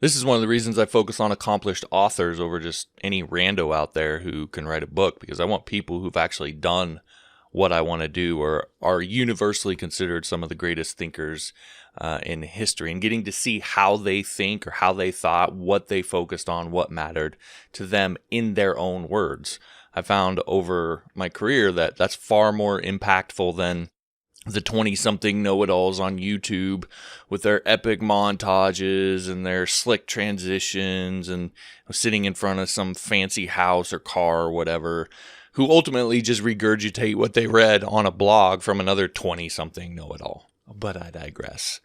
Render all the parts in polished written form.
This is one of the reasons I focus on accomplished authors over just any rando out there who can write a book, because I want people who've actually done what I want to do or are universally considered some of the greatest thinkers in history, and getting to see how they think or how they thought, what they focused on, what mattered to them in their own words. I found over my career that that's far more impactful than the 20-something know-it-alls on YouTube with their epic montages and their slick transitions and sitting in front of some fancy house or car or whatever, who ultimately just regurgitate what they read on a blog from another 20-something know-it-all. But I digress.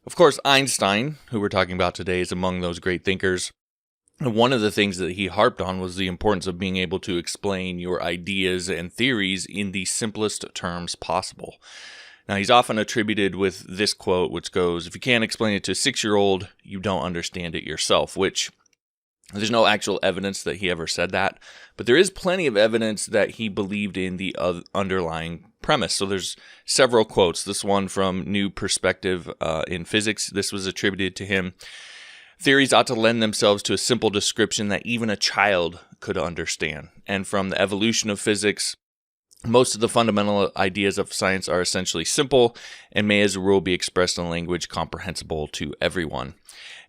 Of course, Einstein, who we're talking about today, is among those great thinkers. And one of the things that he harped on was the importance of being able to explain your ideas and theories in the simplest terms possible. Now, he's often attributed with this quote, which goes, "If you can't explain it to a 6-year-old, you don't understand it yourself," which there's no actual evidence that he ever said that, but there is plenty of evidence that he believed in the underlying premise. So there's several quotes. This one from New Perspective in Physics, this was attributed to him. "Theories ought to lend themselves to a simple description that even a child could understand." And from The Evolution of Physics, "Most of the fundamental ideas of science are essentially simple and may as a rule be expressed in language comprehensible to everyone."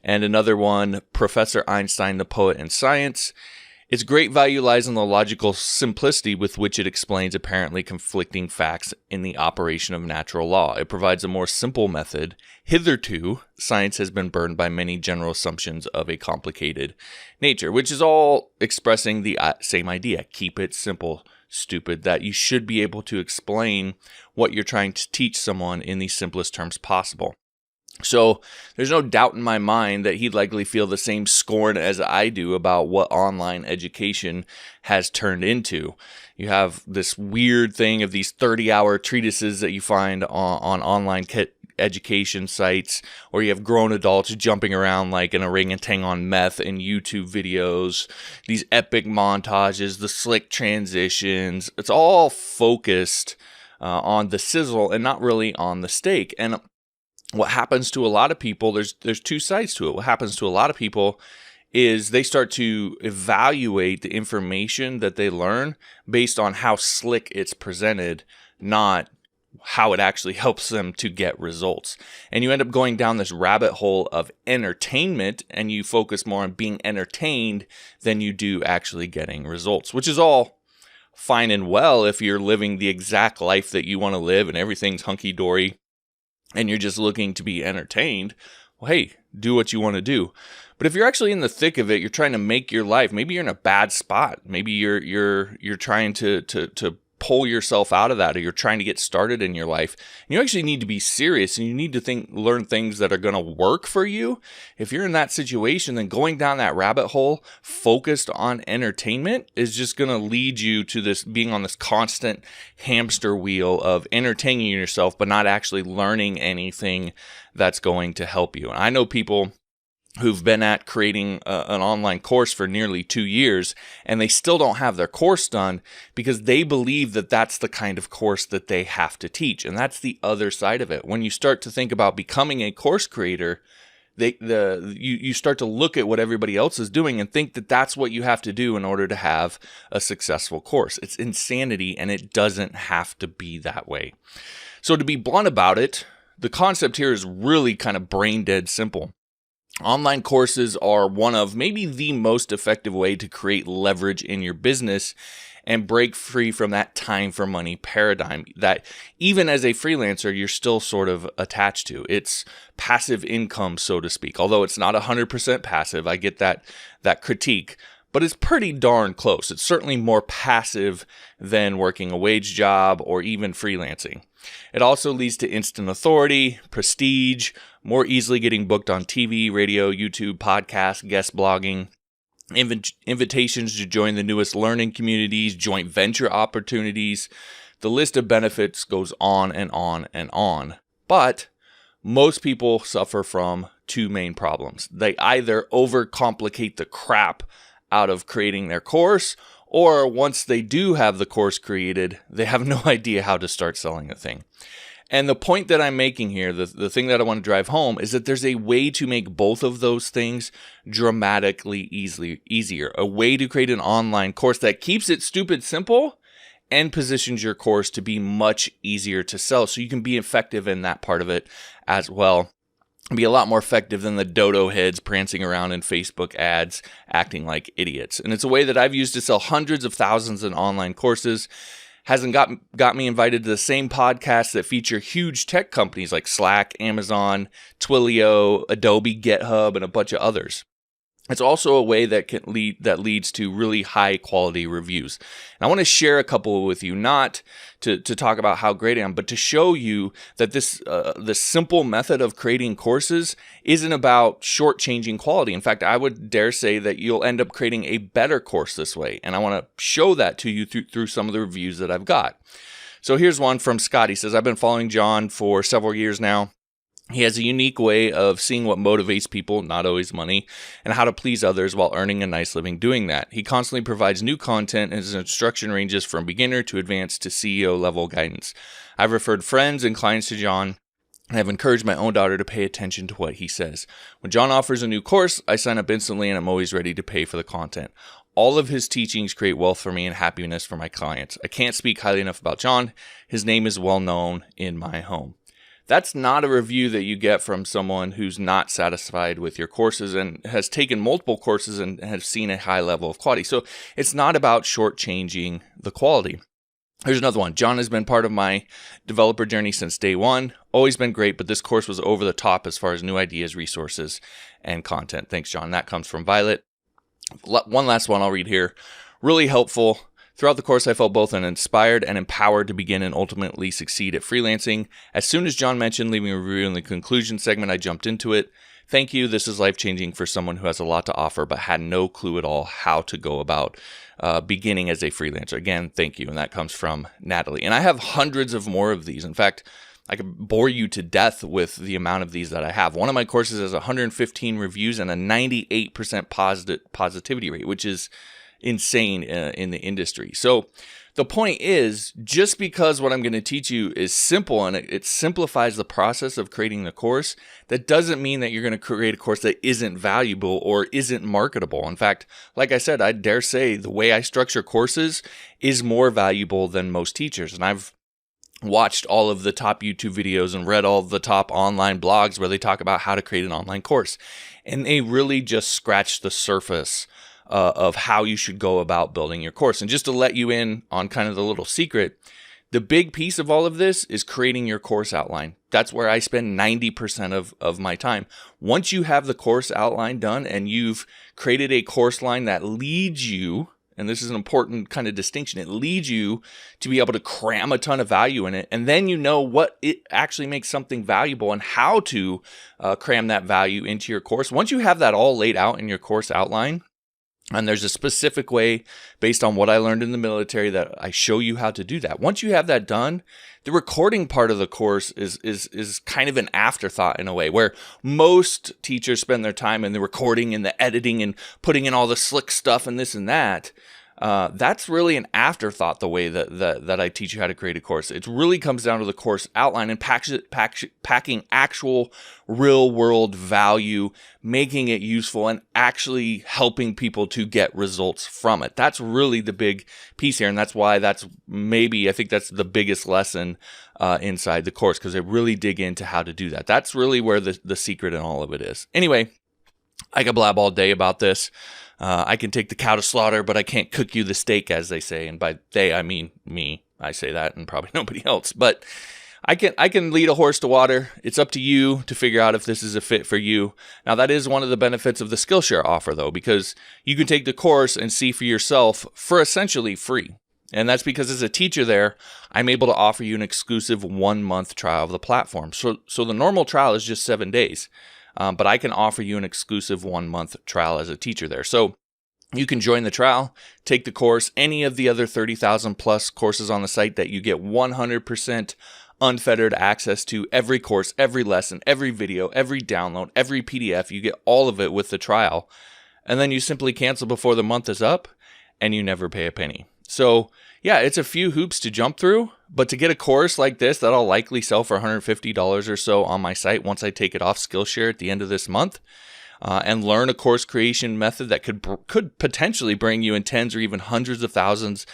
And another one, Professor Einstein, the Poet and Science, "Its great value lies in the logical simplicity with which it explains apparently conflicting facts in the operation of natural law. It provides a more simple method. Hitherto, science has been burdened by many general assumptions of a complicated nature," which is all expressing the same idea. Keep it simple, stupid, that you should be able to explain what you're trying to teach someone in the simplest terms possible. So there's no doubt in my mind that he'd likely feel the same scorn as I do about what online education has turned into. You have this weird thing of these 30-hour treatises that you find on online education sites, or you have grown adults jumping around like an orangutan on meth in YouTube videos, these epic montages, the slick transitions. It's all focused on the sizzle and not really on the steak. And what happens to a lot of people, there's two sides to it. What happens to a lot of people is they start to evaluate the information that they learn based on how slick it's presented, not how it actually helps them to get results. And you end up going down this rabbit hole of entertainment, and you focus more on being entertained than you do actually getting results, which is all fine and well if you're living the exact life that you want to live and everything's hunky-dory and you're just looking to be entertained. Well, hey, do what you want to do. But if you're actually in the thick of it, you're trying to make your life, maybe you're in a bad spot. Maybe you're trying to pull yourself out of that, or you're trying to get started in your life. And you actually need to be serious, and you need to learn things that are going to work for you. If you're in that situation, then going down that rabbit hole focused on entertainment is just going to lead you to this being on this constant hamster wheel of entertaining yourself, but not actually learning anything that's going to help you. And I know people who've been at creating an online course for nearly 2 years, and they still don't have their course done because they believe that that's the kind of course that they have to teach. And that's the other side of it. When you start to think about becoming a course creator, you start to look at what everybody else is doing and think that that's what you have to do in order to have a successful course. It's insanity, and it doesn't have to be that way. So to be blunt about it, the concept here is really kind of brain dead simple. Online courses are one of maybe the most effective way to create leverage in your business and break free from that time for money paradigm that even as a freelancer, you're still sort of attached to. It's passive income, so to speak, although it's not 100% passive. I get that critique, but it's pretty darn close. It's certainly more passive than working a wage job or even freelancing. It also leads to instant authority, prestige, more easily getting booked on TV, radio, YouTube, podcasts, guest blogging, invitations to join the newest learning communities, joint venture opportunities. The list of benefits goes on and on and on. But most people suffer from two main problems. They either overcomplicate the crap out of creating their course, or once they do have the course created, they have no idea how to start selling the thing. And the point that I'm making here, the thing that I want to drive home, is that there's a way to make both of those things dramatically easier. A way to create an online course that keeps it stupid simple and positions your course to be much easier to sell, so you can be effective in that part of it as well. Be a lot more effective than the dodo heads prancing around in Facebook ads acting like idiots. And it's a way that I've used to sell hundreds of thousands in online courses. Hasn't got me invited to the same podcasts that feature huge tech companies like Slack, Amazon, Twilio, Adobe, GitHub, and a bunch of others. It's also a way that leads to really high quality reviews. And I want to share a couple with you, not to talk about how great I am, but to show you that this simple method of creating courses isn't about shortchanging quality. In fact, I would dare say that you'll end up creating a better course this way. And I want to show that to you through some of the reviews that I've got. So here's one from Scott. He says, I've been following John for several years now. He has a unique way of seeing what motivates people, not always money, and how to please others while earning a nice living doing that. He constantly provides new content, and his instruction ranges from beginner to advanced to CEO level guidance. I've referred friends and clients to John, and I've encouraged my own daughter to pay attention to what he says. When John offers a new course, I sign up instantly, and I'm always ready to pay for the content. All of his teachings create wealth for me and happiness for my clients. I can't speak highly enough about John. His name is well known in my home. That's not a review that you get from someone who's not satisfied with your courses and has taken multiple courses and has seen a high level of quality. So it's not about shortchanging the quality. Here's another one. John has been part of my developer journey since day one. Always been great, but this course was over the top as far as new ideas, resources, and content. Thanks, John. That comes from Violet. One last one I'll read here. Really helpful. Throughout the course, I felt both inspired and empowered to begin and ultimately succeed at freelancing. As soon as John mentioned leaving a review in the conclusion segment, I jumped into it. Thank you. This is life-changing for someone who has a lot to offer but had no clue at all how to go about beginning as a freelancer. Again, thank you. And that comes from Natalie. And I have hundreds of more of these. In fact, I could bore you to death with the amount of these that I have. One of my courses has 115 reviews and a 98% positivity rate, which is insane in the industry. So the point is, just because what I'm going to teach you is simple and it simplifies the process of creating the course, that doesn't mean that you're going to create a course that isn't valuable or isn't marketable. In fact, like I said, I dare say the way I structure courses is more valuable than most teachers. And I've watched all of the top YouTube videos and read all of the top online blogs where they talk about how to create an online course. And they really just scratch the surface of how you should go about building your course. And just to let you in on kind of the little secret, the big piece of all of this is creating your course outline. That's where I spend 90% of my time. Once you have the course outline done and you've created a course line that leads you, and this is an important kind of distinction, it leads you to be able to cram a ton of value in it, and then you know what it actually makes something valuable and how to cram that value into your course. Once you have that all laid out in your course outline, and there's a specific way based on what I learned in the military that I show you how to do that. Once you have that done, the recording part of the course is kind of an afterthought in a way, where most teachers spend their time in the recording and the editing and putting in all the slick stuff and this and that. That's really an afterthought, the way that I teach you how to create a course. It really comes down to the course outline and packing actual real world value, making it useful, and actually helping people to get results from it. That's really the big piece here. And that's why I think that's the biggest lesson inside the course, because they really dig into how to do that. That's really where the secret in all of it is. Anyway, I could blab all day about this. I can take the cow to slaughter, but I can't cook you the steak, as they say. And by they, I mean me. I say that, and probably nobody else. But I can lead a horse to water. It's up to you to figure out if this is a fit for you. Now, that is one of the benefits of the Skillshare offer, though, because you can take the course and see for yourself for essentially free. And that's because as a teacher there, I'm able to offer you an exclusive 1-month trial of the platform. So the normal trial is just 7 days. But I can offer you an exclusive 1-month trial as a teacher there. So you can join the trial, take the course, any of the other 30,000 plus courses on the site that you get 100% unfettered access to, every course, every lesson, every video, every download, every PDF. You get all of it with the trial. And then you simply cancel before the month is up and you never pay a penny. So yeah, it's a few hoops to jump through, But to get a course like this that I'll likely sell for $150 or so on my site once I take it off Skillshare at the end of this month, and learn a course creation method that could potentially bring you in tens or even hundreds of thousands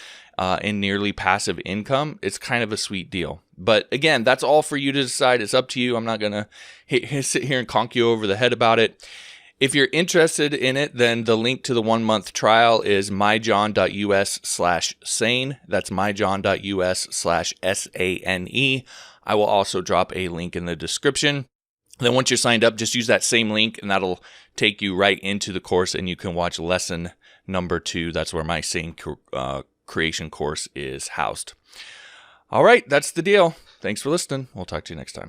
in nearly passive income, it's kind of a sweet deal. But again, that's all for you to decide. It's up to you. I'm not going to sit here and conk you over the head about it. If you're interested in it, then the link to the 1-month trial is myjohn.us/sane. That's myjohn.us/SANE. I will also drop a link in the description. Then once you're signed up, just use that same link and that'll take you right into the course and you can watch lesson number 2. That's where my sane creation course is housed. All right, that's the deal. Thanks for listening. We'll talk to you next time.